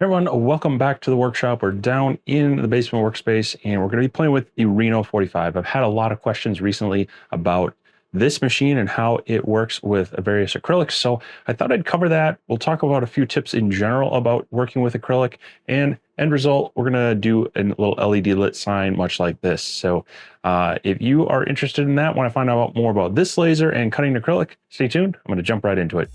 Everyone, welcome back to the workshop. We're down in the basement workspace and we're going to be playing with the Reno 45. I've had a lot of questions recently about this machine and how it works with various acrylics. So I thought I'd cover that. We'll talk about a few tips in general about working with acrylic, and end result, we're going to do a little LED lit sign much like this. So if you are interested in that, want to find out more about this laser and cutting acrylic, stay tuned. I'm going to jump right into it.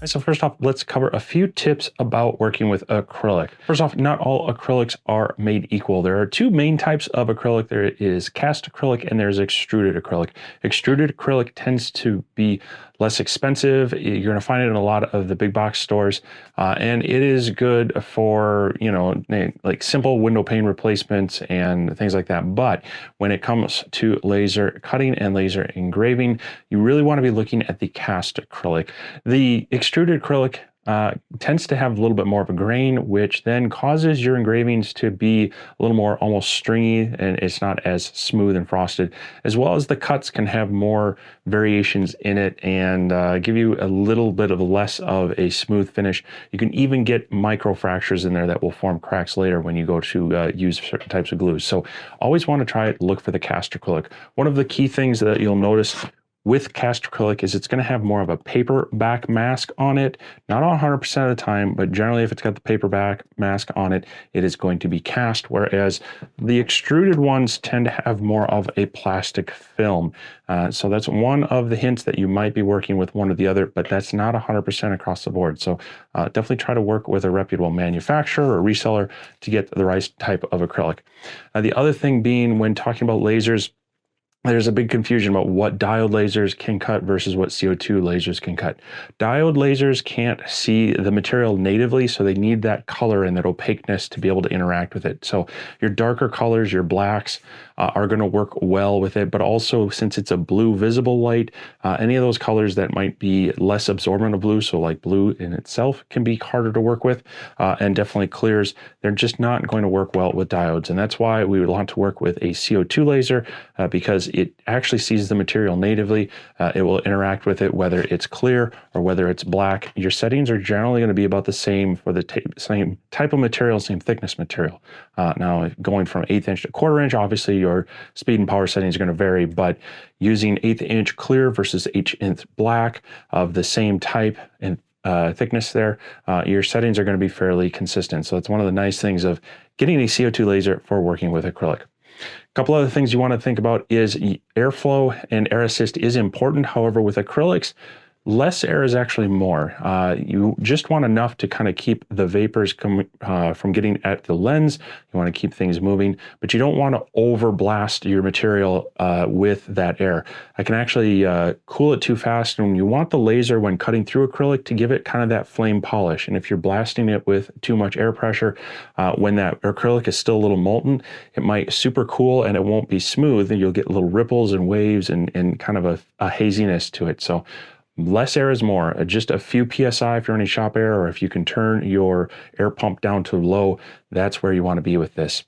So first off, let's cover a few tips about working with acrylic. First off, not all acrylics are made equal. There are two main types of acrylic. There is cast acrylic and there's extruded acrylic. Extruded acrylic tends to be less expensive. You're going to find it in a lot of the big box stores, and it is good for, like simple window pane replacements and things like that. But when it comes to laser cutting and laser engraving, you really want to be looking at the cast acrylic. The extruded acrylic tends to have a little bit more of a grain, which then causes your engravings to be a little more almost stringy, and it's not as smooth and frosted, as well as the cuts can have more variations in it and give you a little bit of less of a smooth finish. You can even get micro fractures in there that will form cracks later when you go to use certain types of glues. So always want to try it, look for the cast acrylic. One of the key things that you'll notice with cast acrylic is it's going to have more of a paper back mask on it. Not 100% of the time, but generally if it's got the paper back mask on it, it is going to be cast, whereas the extruded ones tend to have more of a plastic film. So that's one of the hints that you might be working with one or the other, but that's not 100% across the board. So definitely try to work with a reputable manufacturer or reseller to get the right type of acrylic. The other thing being, when talking about lasers, there's a big confusion about what diode lasers can cut versus what CO2 lasers can cut. Diode lasers can't see the material natively, so they need that color and that opaqueness to be able to interact with it. So your darker colors, your blacks, are going to work well with it, but also since it's a blue visible light, any of those colors that might be less absorbent of blue, so like blue in itself can be harder to work with, and definitely clears, they're just not going to work well with diodes. And that's why we would want to work with a CO2 laser, because it actually sees the material natively. It will interact with it whether it's clear or whether it's black. Your settings are generally going to be about the same for the same type of material, same thickness material. Now, going from 1/8 inch to 1/4 inch, obviously your speed and power settings are going to vary, but using 1/8 inch clear versus 1/8 inch black of the same type and thickness there, your settings are going to be fairly consistent. So it's one of the nice things of getting a CO2 laser for working with acrylic. A couple other things you want to think about is airflow and air assist is important. However, with acrylics, less air is actually more. You just want enough to kind of keep the vapors from getting at the lens. You want to keep things moving, but you don't want to overblast your material with that air. I can actually cool it too fast, and you want the laser when cutting through acrylic to give it kind of that flame polish. And if you're blasting it with too much air pressure, when that acrylic is still a little molten, it might super cool and it won't be smooth, and you'll get little ripples and waves and kind of a haziness to it. So less air is more. Just a few PSI if you're running shop air, or if you can turn your air pump down to low, that's where you want to be with this.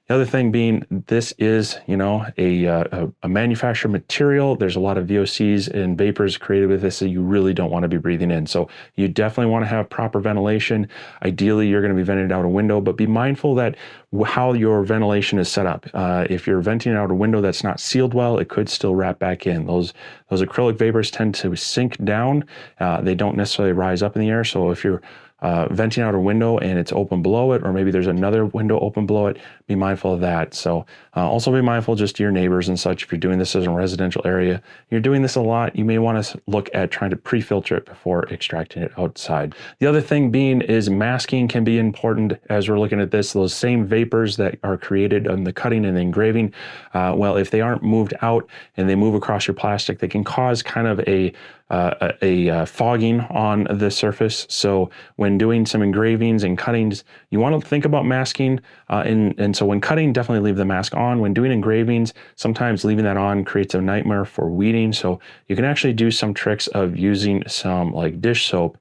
The other thing being, this is, a manufactured material. There's a lot of VOCs and vapors created with this that you really don't want to be breathing in. So you definitely want to have proper ventilation. Ideally, you're going to be venting out a window, but be mindful that how your ventilation is set up. If you're venting out a window that's not sealed well, it could still wrap back in. Those acrylic vapors tend to sink down. They don't necessarily rise up in the air. So if you're venting out a window and it's open below it, or maybe there's another window open below it, be mindful of that. So also be mindful just to your neighbors and such. If you're doing this as a residential area, you're doing this a lot, you may want to look at trying to pre-filter it before extracting it outside. The other thing being is masking can be important as we're looking at this. Those same vapors that are created on the cutting and the engraving, well, if they aren't moved out and they move across your plastic, they can cause kind of a fogging on the surface. So when doing some engravings and cuttings, you want to think about masking. And so when cutting, definitely leave the mask on. When doing engravings, sometimes leaving that on creates a nightmare for weeding. So you can actually do some tricks of using some like dish soap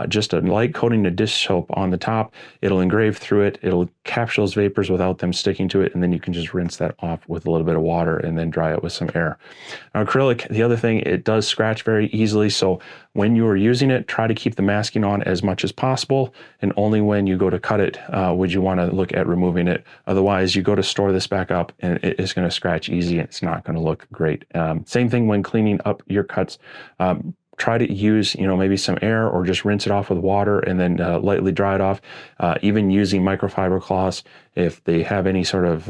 just a light coating of dish soap on the top. It'll engrave through it. It'll capture those vapors without them sticking to it, and then you can just rinse that off with a little bit of water and then dry it with some air. Now, acrylic, the other thing, it does scratch very easily, so when you are using it, try to keep the masking on as much as possible, and only when you go to cut it would you want to look at removing it. Otherwise, you go to store this back up and it is going to scratch easy and it's not going to look great. Same thing when cleaning up your cuts. Try to use, maybe some air or just rinse it off with water and then lightly dry it off. Even using microfiber cloths, if they have any sort of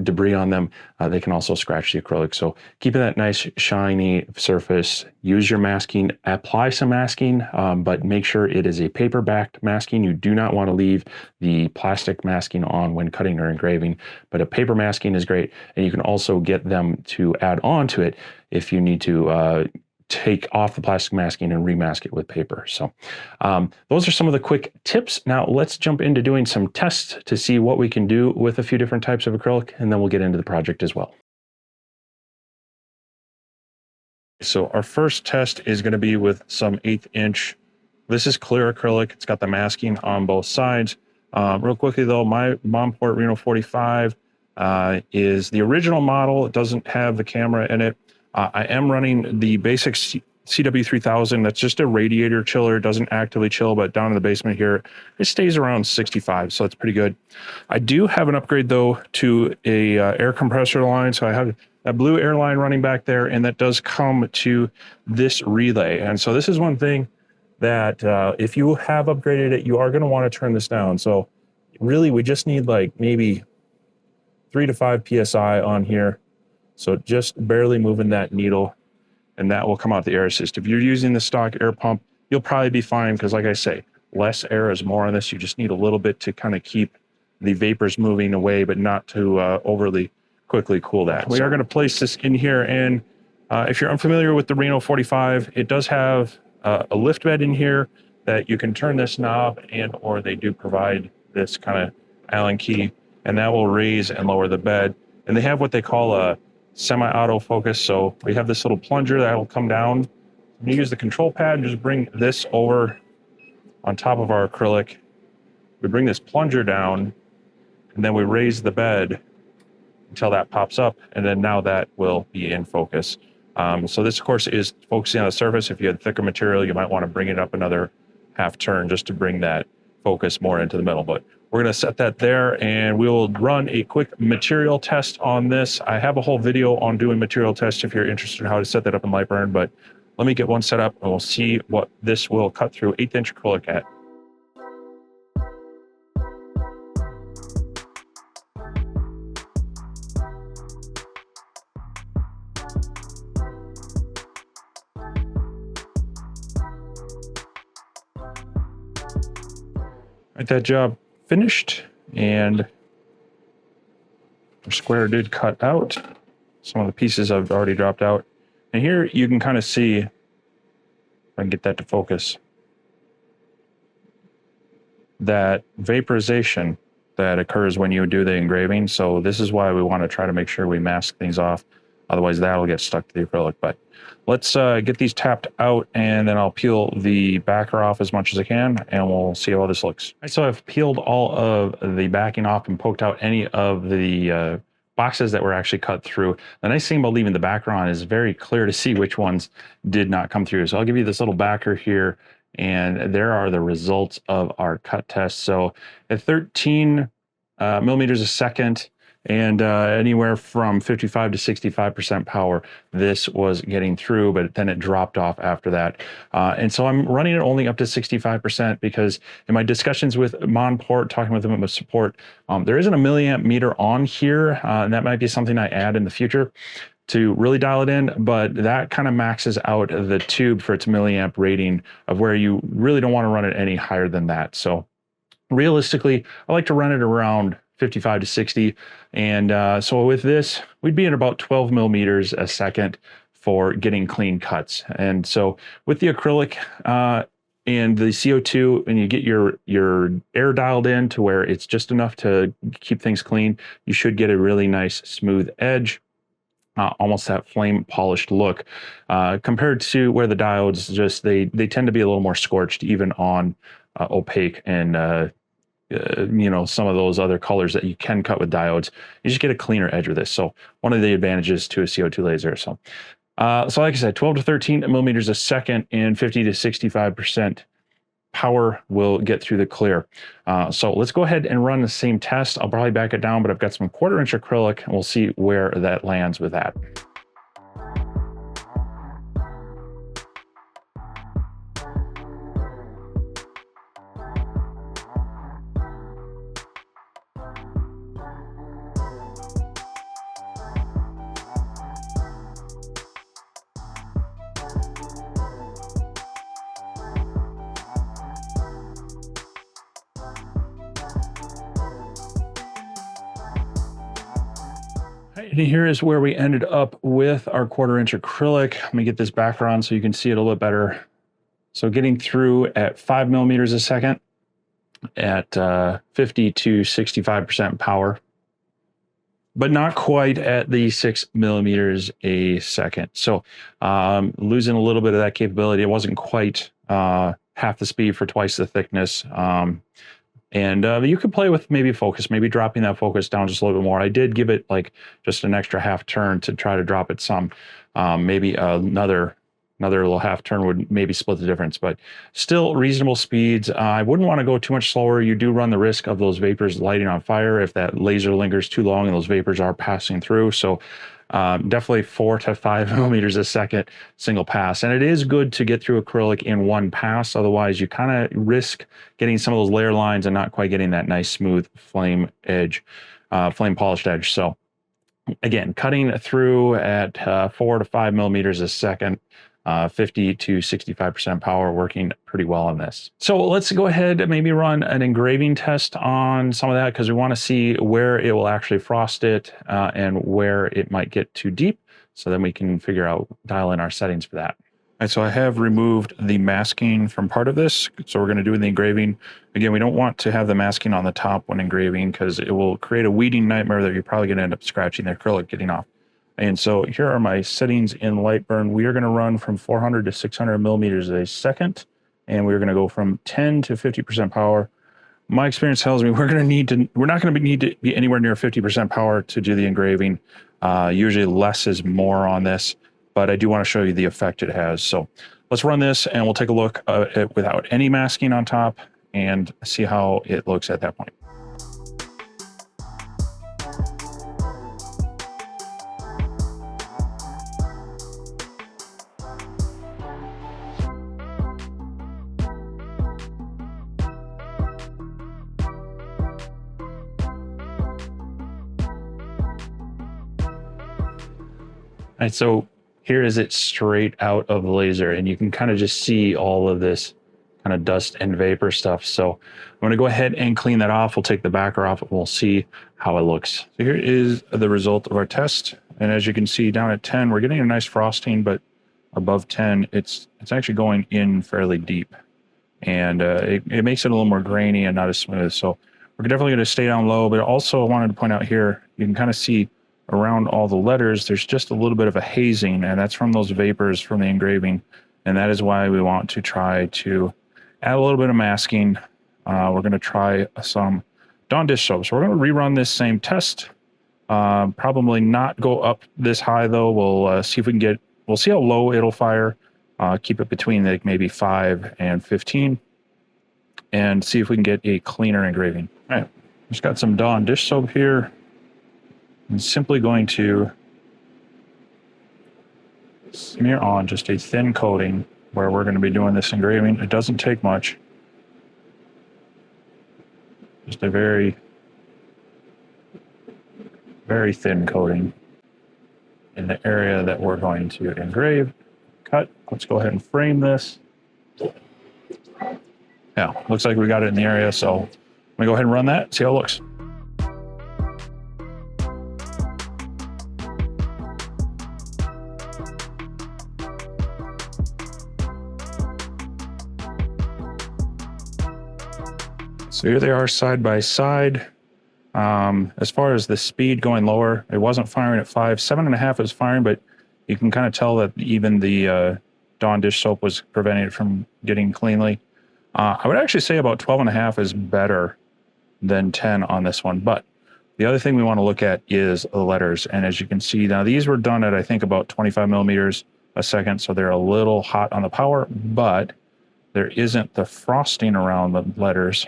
debris on them, they can also scratch the acrylic. So keeping that nice shiny surface, use your masking, apply some masking, but make sure it is a paper-backed masking. You do not want to leave the plastic masking on when cutting or engraving, but a paper masking is great. And you can also get them to add on to it if you need to take off the plastic masking and remask it with paper. So those are some of the quick tips. Now let's jump into doing some tests to see what we can do with a few different types of acrylic, and then we'll get into the project as well. So our first test is going to be with some 1/8 inch. This is clear acrylic. It's got the masking on both sides. Real quickly though, my Monport Reno 45 is the original model. It doesn't have the camera in it. I am running the basic CW3000. That's just a radiator chiller. It doesn't actively chill, but down in the basement here, it stays around 65, so that's pretty good. I do have an upgrade though to a air compressor line. So I have a blue air line running back there, and that does come to this relay. And so this is one thing that if you have upgraded it, you are going to want to turn this down. So really, we just need like maybe 3 to 5 PSI on here. So just barely moving that needle, and that will come out the air assist. If you're using the stock air pump, you'll probably be fine, because like I say, less air is more on this. You just need a little bit to kind of keep the vapors moving away, but not to overly quickly cool that. We are going to place this in here, and if you're unfamiliar with the Reno 45, it does have a lift bed in here that you can turn this knob, and or they do provide this kind of Allen key, and that will raise and lower the bed. And they have what they call a semi-auto focus. So we have this little plunger that will come down. You use the control pad and just bring this over on top of our acrylic. We bring this plunger down, and then we raise the bed until that pops up, and then now that will be in focus. So this, of course, is focusing on the surface. If you had thicker material, you might want to bring it up another half turn just to bring that focus more into the middle. But we're going to set that there, and we'll run a quick material test on this. I have a whole video on doing material tests if you're interested in how to set that up in Lightburn, but let me get one set up and we'll see what this will cut through 1/8 inch acrylic at. Right, that job finished, and our square did cut out. Some of the pieces I've already dropped out. And here you can kind of see, if I can get that to focus, that vaporization that occurs when you do the engraving. So this is why we want to try to make sure we mask things off. Otherwise that'll get stuck to the acrylic. But let's get these tapped out, and then I'll peel the backer off as much as I can, and we'll see how this looks. Right, so I've peeled all of the backing off and poked out any of the boxes that were actually cut through. The nice thing about leaving the backer on is very clear to see which ones did not come through. So I'll give you this little backer here, and there are the results of our cut test. So at 13 millimeters a second, and anywhere from 55 to 65% power, this was getting through, but then it dropped off after that. And so I'm running it only up to 65% because in my discussions with Monport, talking with them about support, there isn't a milliamp meter on here, and that might be something I add in the future to really dial it in, but that kind of maxes out the tube for its milliamp rating of where you really don't want to run it any higher than that. So realistically, I like to run it around 55 to 60. And so with this, we'd be at about 12 millimeters a second for getting clean cuts. And so with the acrylic and the CO2, and you get your air dialed in to where it's just enough to keep things clean, you should get a really nice smooth edge. almost that flame polished look, compared to where the diodes just they tend to be a little more scorched even on opaque and some of those other colors that you can cut with diodes. You just get a cleaner edge with this. So one of the advantages to a CO2 laser. So like I said, 12 to 13 millimeters a second and 50 to 65% power will get through the clear. So let's go ahead and run the same test. I'll probably back it down, but I've got some 1/4 inch acrylic and we'll see where that lands with that. And here is where we ended up with our 1/4 inch acrylic. Let me get this background so you can see it a little bit better. So getting through at 5 millimeters a second at 50 to 65% power, but not quite at the 6 millimeters a second. So losing a little bit of that capability. It wasn't quite half the speed for twice the thickness. And you could play with maybe focus, maybe dropping that focus down just a little bit more. I did give it like just an extra half turn to try to drop it some. Maybe another little half turn would maybe split the difference, but still reasonable speeds. I wouldn't want to go too much slower. You do run the risk of those vapors lighting on fire if that laser lingers too long and those vapors are passing through. So definitely 4 to 5 millimeters a second single pass. And it is good to get through acrylic in one pass. Otherwise, you kind of risk getting some of those layer lines and not quite getting that nice smooth flame edge, flame polished edge. So again, cutting through at 4 to 5 millimeters a second, 50 to 65% power, working pretty well on this. So let's go ahead and maybe run an engraving test on some of that, because we want to see where it will actually frost it and where it might get too deep. So then we can figure out, dial in our settings for that. All right, so I have removed the masking from part of this. So we're going to do the engraving. Again, we don't want to have the masking on the top when engraving, because it will create a weeding nightmare that you're probably going to end up scratching the acrylic getting off. And so here are my settings in Lightburn. We are going to run from 400 to 600 millimeters a second, and we're going to go from 10 to 50% power. My experience tells me we're not going to need to be anywhere near 50% power to do the engraving. Usually less is more on this, but I do want to show you the effect it has. So let's run this and we'll take a look at it without any masking on top and see how it looks at that point. All right, so here is it straight out of the laser, and you can kind of just see all of this kind of dust and vapor stuff. So I'm going to go ahead and clean that off. We'll take the backer off and we'll see how it looks. So here is the result of our test. And as you can see down at 10, we're getting a nice frosting, but above 10, it's actually going in fairly deep. And it makes it a little more grainy and not as smooth. So we're definitely going to stay down low, but also I wanted to point out here, you can kind of see around all the letters, there's just a little bit of a hazing, and that's from those vapors from the engraving. And that is why we want to try to add a little bit of masking. We're going to try some Dawn dish soap. So we're going to rerun this same test. Probably not go up this high though. We'll see if we can we'll see how low it'll fire. Keep it between like maybe 5 and 15 and see if we can get a cleaner engraving. All right, just got some Dawn dish soap here. I'm simply going to smear on just a thin coating where we're going to be doing this engraving. It doesn't take much. Just a very, very thin coating in the area that we're going to engrave. Cut. Let's go ahead and frame this. Yeah, looks like we got it in the area, so let me go ahead and run that, see how it looks. So here they are side by side. As far as the speed going lower, it wasn't firing at 5. 7.5 was firing, but you can kind of tell that even the Dawn dish soap was preventing it from getting cleanly. I would actually say about 12.5 is better than 10 on this one. But the other thing we want to look at is the letters. And as you can see, now these were done at, I think, about 25 millimeters a second. So they're a little hot on the power, but there isn't the frosting around the letters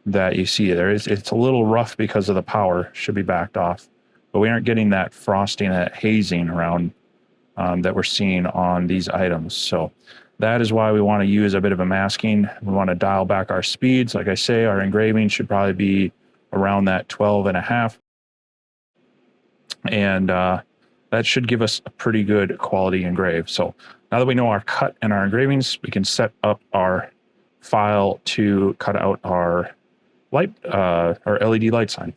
that you see there. It's a little rough because of the power, should be backed off, but we aren't getting that frosting, that hazing around that we're seeing on these items. So that is why we want to use a bit of a masking. We want to dial back our speeds. Like I say, our engraving should probably be around that 12.5. And that should give us a pretty good quality engrave. So now that we know our cut and our engravings, we can set up our file to cut out our light, our LED light sign.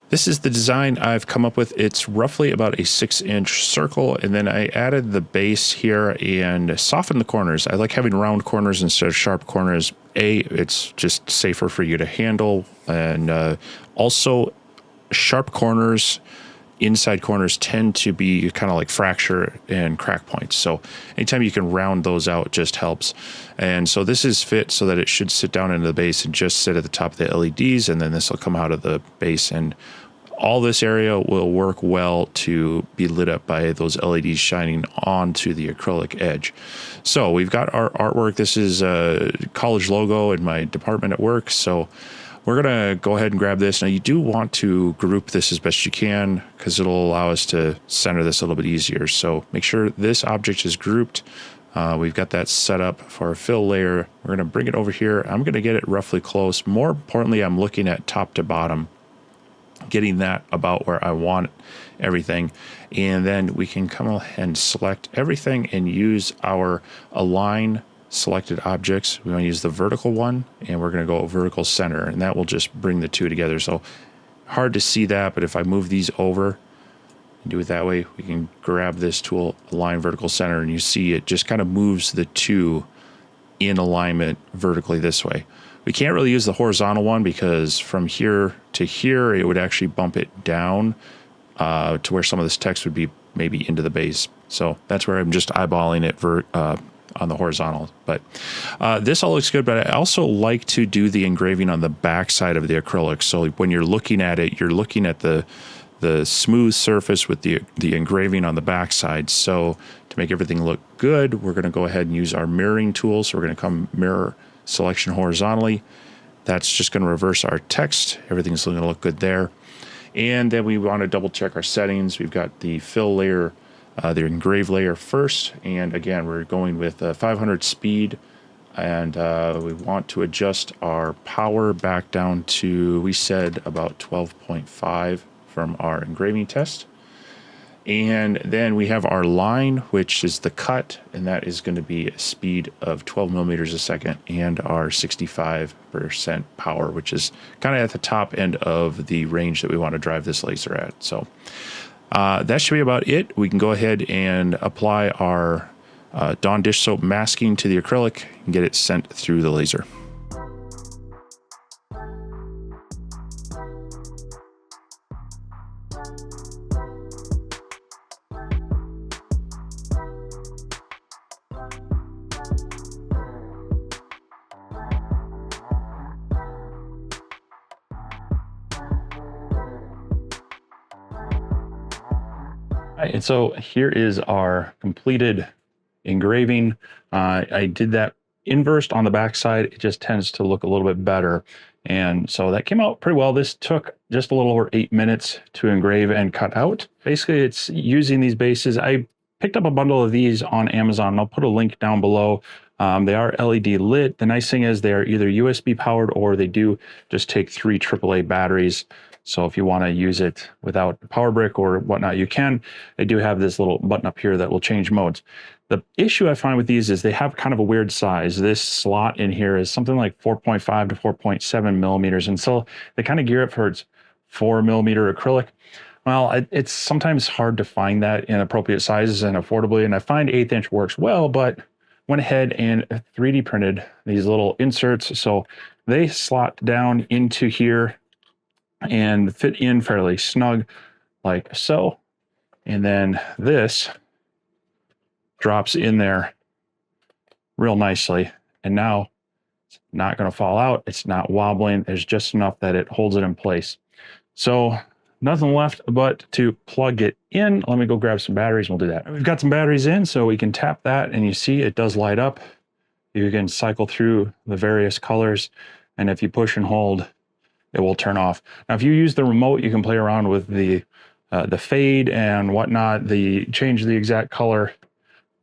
This is the design I've come up with. It's roughly about a 6-inch circle, and then I added the base here and softened the corners. I like having round corners instead of sharp corners. It's just safer for you to handle, and also sharp corners, inside corners tend to be kind of like fracture and crack points. So anytime you can round those out just helps. And so this is fit so that it should sit down into the base and just sit at the top of the LEDs, and then this will come out of the base, and all this area will work well to be lit up by those LEDs shining onto the acrylic edge. So we've got our artwork. This is a college logo in my department at work. So we're going to go ahead and grab this. Now you do want to group this as best you can because it'll allow us to center this a little bit easier. So make sure this object is grouped. We've got that set up for our fill layer. We're going to bring it over here. I'm going to get it roughly close. More importantly, I'm looking at top to bottom, getting that about where I want everything. And then we can come ahead and select everything and use our align selected objects. We want to use the vertical one, and we're going to go vertical center, and that will just bring the two together. So hard to see that, but if I move these over and do it that way, we can grab this tool, align vertical center, and you see it just kind of moves the two in alignment vertically this way. We can't really use the horizontal one because from here to here, it would actually bump it down to where some of this text would be maybe into the base. So that's where I'm just eyeballing it on the horizontal. But this all looks good, but I also like to do the engraving on the back side of the acrylic. So when you're looking at it, you're looking at the smooth surface with the engraving on the back side. So to make everything look good, we're going to go ahead and use our mirroring tool. So we're going to come mirror selection horizontally. That's just going to reverse our text. Everything's going to look good there. And then we want to double check our settings. We've got the fill layer, the engrave layer first. And again, we're going with 500 speed. And we want to adjust our power back down to, we said about 12.5 from our engraving test. And then we have our line, which is the cut, and that is going to be a speed of 12 millimeters a second, and our 65% power, which is kind of at the top end of the range that we want to drive this laser at. So that should be about it. We can go ahead and apply our Dawn dish soap masking to the acrylic and get it sent through the laser. And so here is our completed engraving. I did that inversed on the back side. It just tends to look a little bit better. And so that came out pretty well. This took just a little over 8 minutes to engrave and cut out. Basically, it's using these bases. I picked up a bundle of these on Amazon, and I'll put a link down below. They are LED lit. The nice thing is they are either USB powered or they do just take 3 AAA batteries. So if you want to use it without a power brick or whatnot, you can. They do have this little button up here that will change modes. The issue I find with these is they have kind of a weird size. This slot in here is something like 4.5 to 4.7 millimeters. And so they kind of gear it for its 4 millimeter acrylic. Well, it's sometimes hard to find that in appropriate sizes and affordably. And I find 1/8 inch works well, but went ahead and 3D printed these little inserts. So they slot down into here and fit in fairly snug like so. And then this drops in there real nicely. And now it's not going to fall out. It's not wobbling. There's just enough that it holds it in place. So nothing left but to plug it in. Let me go grab some batteries and we'll do that. We've got some batteries in, so we can tap that and you see it does light up. You can cycle through the various colors, and if you push and hold, it will turn off. Now, if you use the remote, you can play around with the fade and whatnot, change the exact color,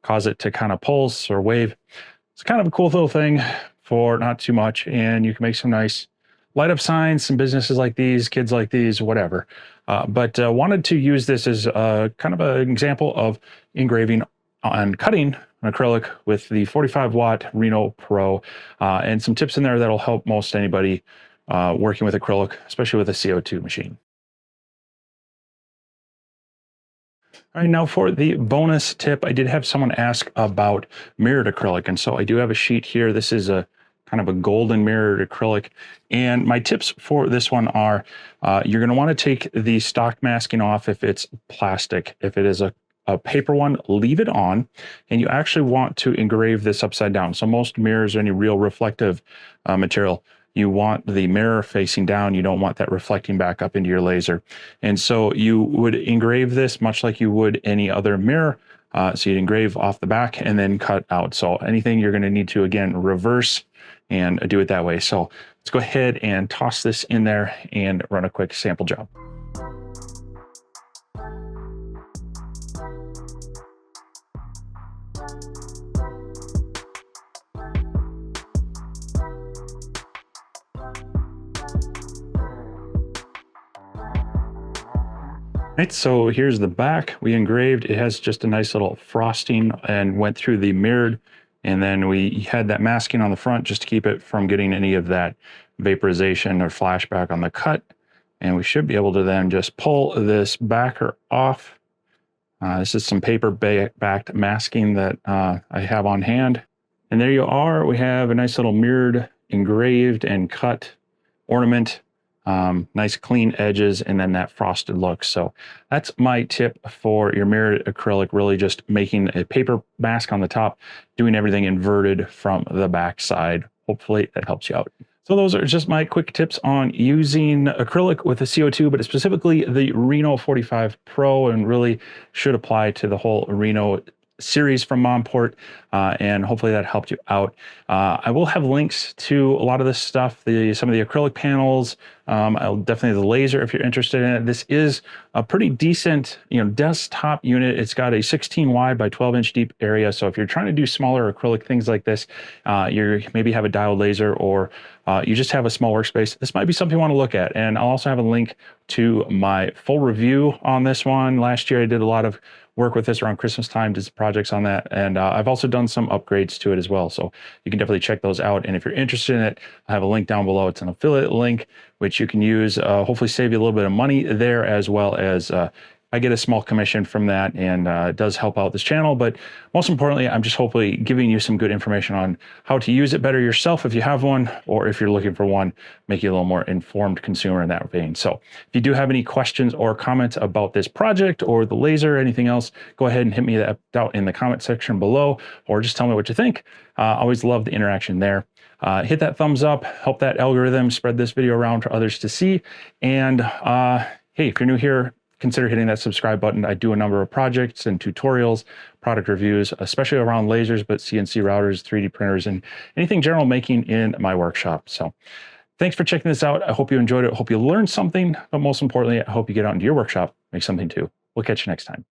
cause it to kind of pulse or wave. It's kind of a cool little thing for not too much, and you can make some nice light up signs, some businesses like these, kids like these, whatever. But wanted to use this as kind of an example of engraving and cutting an acrylic with the 45-watt Reno Pro, and some tips in there that'll help most anybody working with acrylic, especially with a CO2 machine. All right, now for the bonus tip, I did have someone ask about mirrored acrylic, and so I do have a sheet here. This is a kind of a golden mirrored acrylic, and my tips for this one are you're going to want to take the stock masking off if it's plastic. If it is a paper one, leave it on, and you actually want to engrave this upside down. So most mirrors or any real reflective material, you want the mirror facing down. You don't want that reflecting back up into your laser. And so you would engrave this much like you would any other mirror. So you'd engrave off the back and then cut out. So anything you're going to need to, again, reverse and do it that way. So let's go ahead and toss this in there and run a quick sample job. Right, so here's the back. We engraved. It has just a nice little frosting and went through the mirrored, and then we had that masking on the front just to keep it from getting any of that vaporization or flashback on the cut. And we should be able to then just pull this backer off. This is some paper backed masking that I have on hand. And there you are. We have a nice little mirrored, engraved and cut ornament. Nice clean edges, and then that frosted look. So that's my tip for your mirrored acrylic, really just making a paper mask on the top, doing everything inverted from the back side. Hopefully that helps you out. So those are just my quick tips on using acrylic with a CO2, but specifically the Reno 45 Pro, and really should apply to the whole Reno series from Monport, and hopefully that helped you out. I will have links to a lot of this stuff, some of the acrylic panels, definitely the laser if you're interested in it. This is a pretty decent, desktop unit. It's got a 16 wide by 12 inch deep area. So if you're trying to do smaller acrylic things like this, you maybe have a diode laser, or you just have a small workspace, this might be something you want to look at. And I'll also have a link to my full review on this one. Last year I did a lot of work with this around Christmas time, did some projects on that, and I've also done some upgrades to it as well. So you can definitely check those out. And if you're interested in it, I have a link down below. It's an affiliate link, which you can use, hopefully save you a little bit of money there, as well as I get a small commission from that, and it does help out this channel. But most importantly, I'm just hopefully giving you some good information on how to use it better yourself if you have one, or if you're looking for one, make you a little more informed consumer in that vein. So if you do have any questions or comments about this project or the laser or anything else, go ahead and hit me out in the comment section below, or just tell me what you think. Always love the interaction there. Hit that thumbs up, help that algorithm spread this video around for others to see. And hey, if you're new here, consider hitting that subscribe button. I do a number of projects and tutorials, product reviews, especially around lasers, but CNC routers, 3D printers, and anything general making in my workshop. So thanks for checking this out. I hope you enjoyed it. I hope you learned something, but most importantly, I hope you get out into your workshop, make something too. We'll catch you next time.